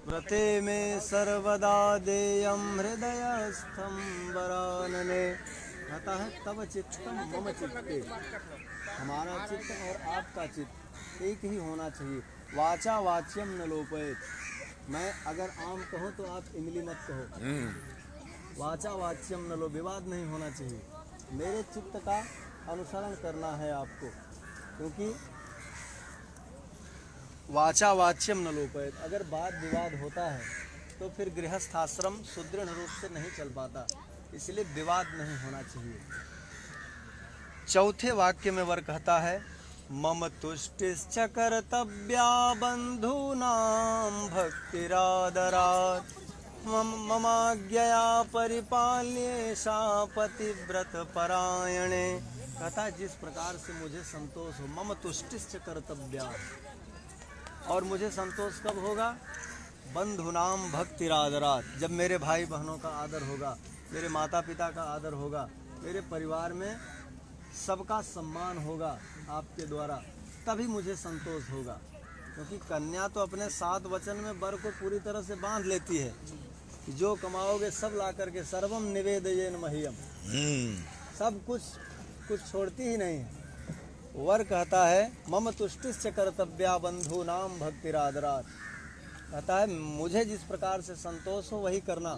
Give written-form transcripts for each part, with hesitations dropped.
व्रते में सर्वदा देयं हृदयस्थं वरानने। कहता है तब चित्तम मम चित्ते, हमारा चित्त और आपका चित्त एक ही होना चाहिए। वाचा वाच्यम न लोपेत, मैं अगर आम कहूँ तो आप इमली मत कहो। वाचा वाच्यम न लो, विवाद नहीं होना चाहिए। मेरे चित्त का अनुसरण करना है आपको, क्योंकि वाचा वाच्यम न लोपेत, अगर वाद विवाद होता है तो फिर गृहस्थ आश्रम सुदृढ़ रूप से नहीं चल पाता, इसलिए विवाद नहीं होना चाहिए। चौथे वाक्य में वर कहता है मम तुष्टिश्च कर्तव्या बंधूनां भक्तिरादरात्, ममाज्ञया परिपाल्येषा पतिव्रत परायणे। कहता है जिस प्रकार से मुझे संतोष हो, मम तुष्टिश्च कर्तव्या, और मुझे संतोष कब होगा? बंधुनाम भक्तिरादरात्, जब मेरे भाई बहनों का आदर होगा, मेरे माता पिता का आदर होगा, मेरे परिवार में सबका सम्मान होगा आपके द्वारा, तभी मुझे संतोष होगा। क्योंकि कन्या तो अपने 7 वचन में वर को पूरी तरह से बांध लेती है कि जो कमाओगे सब ला करके सर्वम निवेदयेन मह्यम, सब कुछ छोड़ती ही नहीं है। वर कहता है मम तुष्टिश्च कर्तव्या बंधूनाम भक्तिरादरात्, कहता है मुझे जिस प्रकार से संतोष हो वही करना,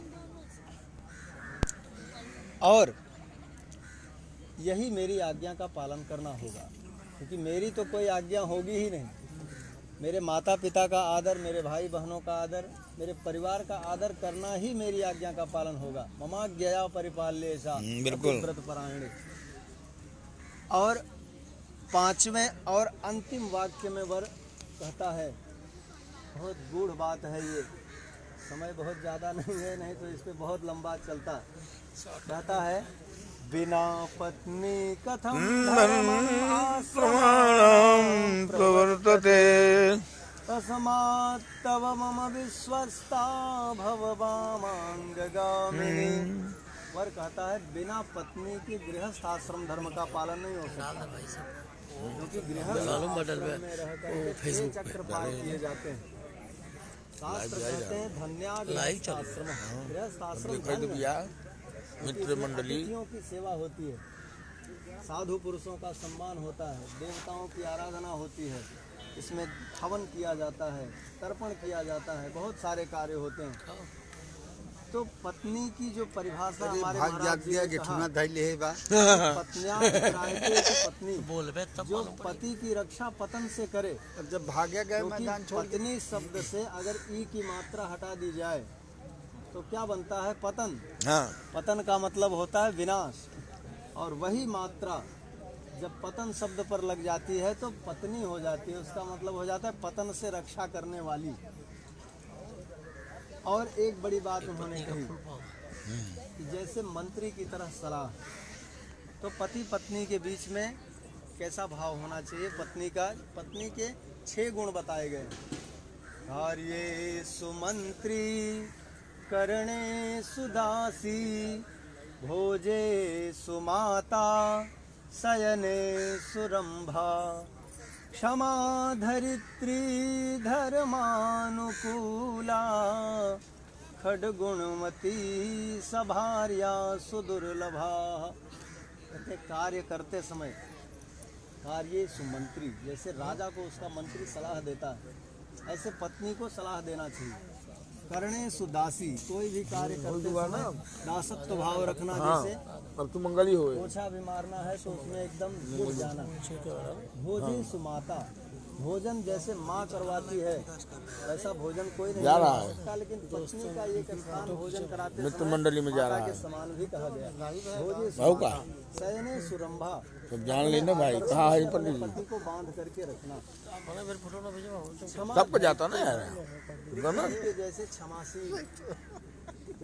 और यही मेरी आज्ञा का पालन करना होगा। क्योंकि मेरी तो कोई आज्ञा होगी ही नहीं। मेरे माता पिता का आदर, मेरे भाई बहनों का आदर, मेरे परिवार का आदर करना ही मेरी आज्ञा का पालन होगा। ममाज्ञया परिपाल्येषा पतिव्रत परायणे। और 5वें और अंतिम वाक्य में वर कहता है, बहुत गूढ़ बात है ये, समय बहुत ज़्यादा नहीं है, नहीं तो इस पे बहुत लंबा चलता। कहता है बिना पत्नी कथम धर्ममाश्रमं प्रवर्तते, तस्मात् तव मम विश्वस्ता भव वामांगगामिनी। वर कहता है बिना पत्नी के गृहस्थ आश्रम धर्म का पालन नहीं हो सकता, क्योंकि गृहस्थ आश्रम में रहकर 6 चक्र पार किए जाते हैं। शास्त्र कहते हैं धन्यागृहस्थ आश्रम, गृहस्थ आश्रम मित्र मंडली की सेवा होती है, साधु पुरुषों का सम्मान होता है, देवताओं की आराधना होती है, इसमें हवन किया जाता है, तर्पण किया जाता है, बहुत सारे कार्य होते हैं। तो पत्नी की जो परिभाषा हमारे महाराज जी ने कहा, पत्नी जो पति की रक्षा पतन से करे। जब भाग्य गए मैदान छोड़, पत्नी शब्द से अगर ई की मात्रा हटा दी जाए तो क्या बनता है? पतन। हाँ। पतन का मतलब होता है विनाश, और वही मात्रा जब पतन शब्द पर लग जाती है तो पत्नी हो जाती है, उसका मतलब हो जाता है पतन से रक्षा करने वाली। और एक बड़ी बात उन्होंने कही कि जैसे मंत्री की तरह सलाह, तो पति पत्नी के बीच में कैसा भाव होना चाहिए पत्नी का? पत्नी के 6 गुण बताए गए। कार्ये सुमंत्री, करणे सुदासी, भोजे सुमाता, शयने सुरंभा, क्षमा धरित्री धर्मानुकूला, खड्गुणमती सभार्या सुदुर्लभा। कहते कार्य करते समय कार्य सुमंत्री, जैसे राजा को उसका मंत्री सलाह देता है, ऐसे पत्नी को सलाह देना चाहिए। करणे सुदासी, कोई भी कार्य करते समय दासत्व भाव रखना, जैसे अब तू मंगली हो, पोछा भी मारना है तो उसमें एकदम घुस जाना। भोजे सुमाता, भोजन जैसे माँ करवाती है वैसा भोजन कोई नहीं करा सकता, लेकिन पत्नी का एक स्थान भोजन कराते मित्र मंडली में जा रहा है, समान भी कहा गया। भोजे सुमाता, शयने सुरंभा, तो जान लेना भाई कहाँ है पंडित जी, पति को बांध करके रखना। सबको जाता ना यार, जैसे क्षमाशील,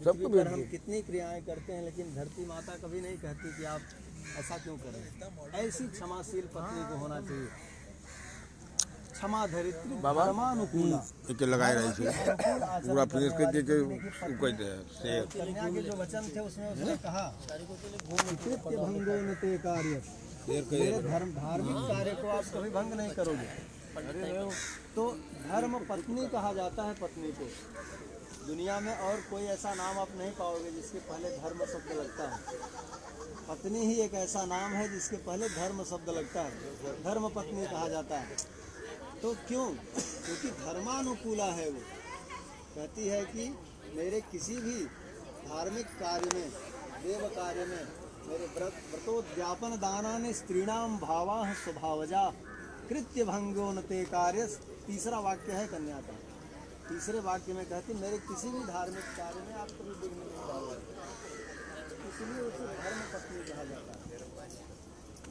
सबको पर हम कितनी क्रियाएं करते हैं, लेकिन धरती माता कभी नहीं कहती कि आप ऐसा क्यों करें। ऐसी क्षमाशील पत्नी को होना चाहिए। क्षमा धरित्री धर्मानुकूला, लगाए रही थी पूरा प्रेस के कन्या के जो वचन थे उसमें उसने कहा भंगो निते कार्य, मेरे धार्मिक कार्य को आप कभी भंग नहीं करोगे। तो धर्म पत्नी कहा जाता है पत्नी को। दुनिया में और कोई ऐसा नाम आप नहीं पाओगे जिसके पहले धर्म शब्द लगता है। पत्नी ही एक ऐसा नाम है जिसके पहले धर्म शब्द लगता है, धर्म पत्नी कहा जाता है। तो क्यों? क्योंकि धर्मानुकूला है वो। कहती है कि मेरे किसी भी धार्मिक कार्य में, देव कार्य में, मेरे व्रतोद्यापन दानानि स्त्रीणाम भावा स्वभावजा कृत्य भंगोनते कार्य। तीसरा वाक्य है कन्या का। तीसरे वाक्य में कहती मेरे किसी भी धार्मिक कार्य में आप कभी विघ्न नहीं डालोगे, इसलिए उसे धर्म पत्नी कहा जाता है।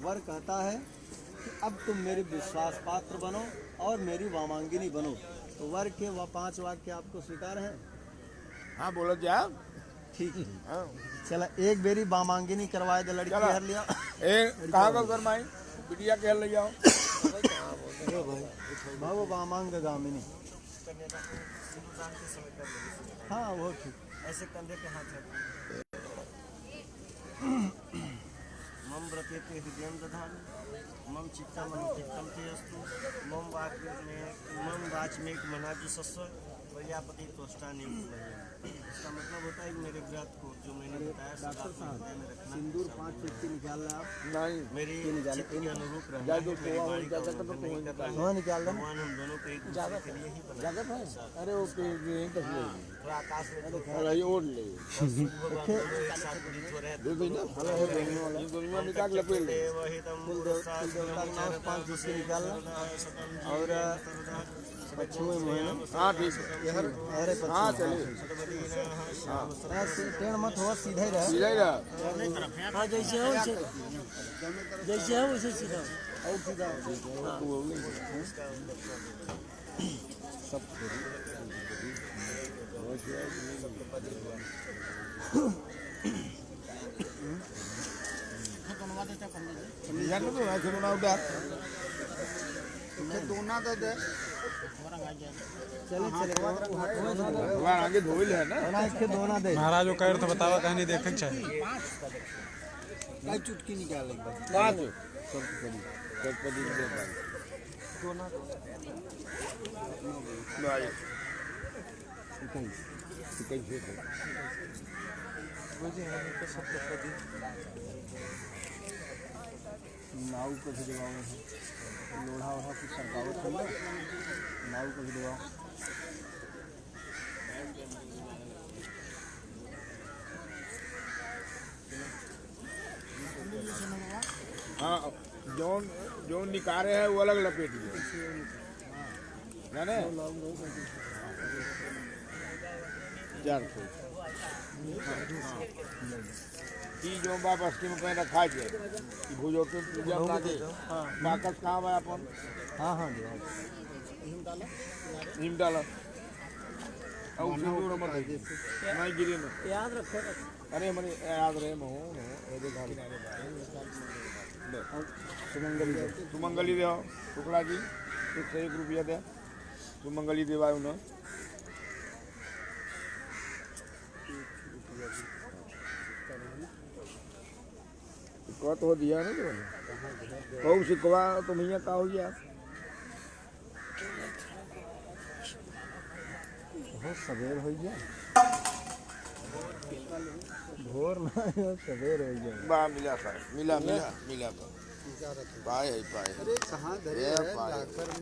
वर कहता है कि अब तुम मेरे विश्वास पात्र बनो और मेरी वामांगिनी बनो। तो वर के वह 5 वाक्य आपको स्वीकार हैं? हाँ बोलो क्या? ठीक है, हाँ। चला एक बेरी वामांगिनी करवाए दे, लड़की हर लिया। कहाँ का फरमाई? बिटिया के ले जाओ। भव वामांग गामिनी। हाँ वो ठीक। ऐसे कंधे पे हाथ रख मम व्रते ते हृदय दधामि मम चित्तम चित्तम ते अस्तु मम वाच में मनाजुसस्व प्रजापति त्वष्टा नियुक्त। इसका मतलब होता है कि मेरे व्रत को जो मैंने बताया डॉक्टर साहब सिंदूर 5 चिट्ठी निकाल रहे आप? नहीं मेरी चित्त के अनुरूप रहना है, मेरी वाणी का उल्लंघन नहीं करना है। वहाँ निकाल रहे भगवान हम दोनों को एक दूसरे के लिए ही बनाया है। अरे ओके यहीं तक ले थोड़ा आकाश में तो अरे और ले भगवान दोनों एक साथ मिलित रहे दे दे ना ये दोनों में निकाल लपेट ले। कुल देवता के नाम से 5 चिट्ठी निकाल रहे और पछुए में हाँ ठीक है। अरे हाँ चलिए टेढ़ मत हो, सीधे ही रहे। सीधा ही रहा। हाँ जैसे है वैसे सीधा और सीधा सब जानो तो ऐसे बना उड़ा दोना तो दे चले भगवान आगे धोइल है ना। के दोना दे। महाराज वो कह रहे थे बतावा कहानी देखे के चाहिए। कई चुटकी निकाल एक बार। 5 सरपति दे पाए दोना भाई कैसे नाव को भी दबाओ, लोढ़ा वोढ़ा कुछ सरकाओ, नाव को भी दबाओ। हाँ जोन जोन निकारे है वो अलग लपेटिए जाने 400 जो वापस की में रखा है भूजो के पूजा बना दे। बाकस कहाँ है अपन? हाँ हाँ हिम डाला और सिंदूर मत नहीं गिरी में याद रखो। अरे मने याद रहे मो ये देखा सुमंगली दे टुकड़ा जी 101 रुपया दे सुमंगली देवा उन्हें कत हो दिया ना जो कहू सिकवा तो भैया का हो गया बहुत सवेर हो गया, भोर ना सवेर हो गया। बा मिला मिला मिला मिला पाए है पाए। अरे कहाँ धरे है?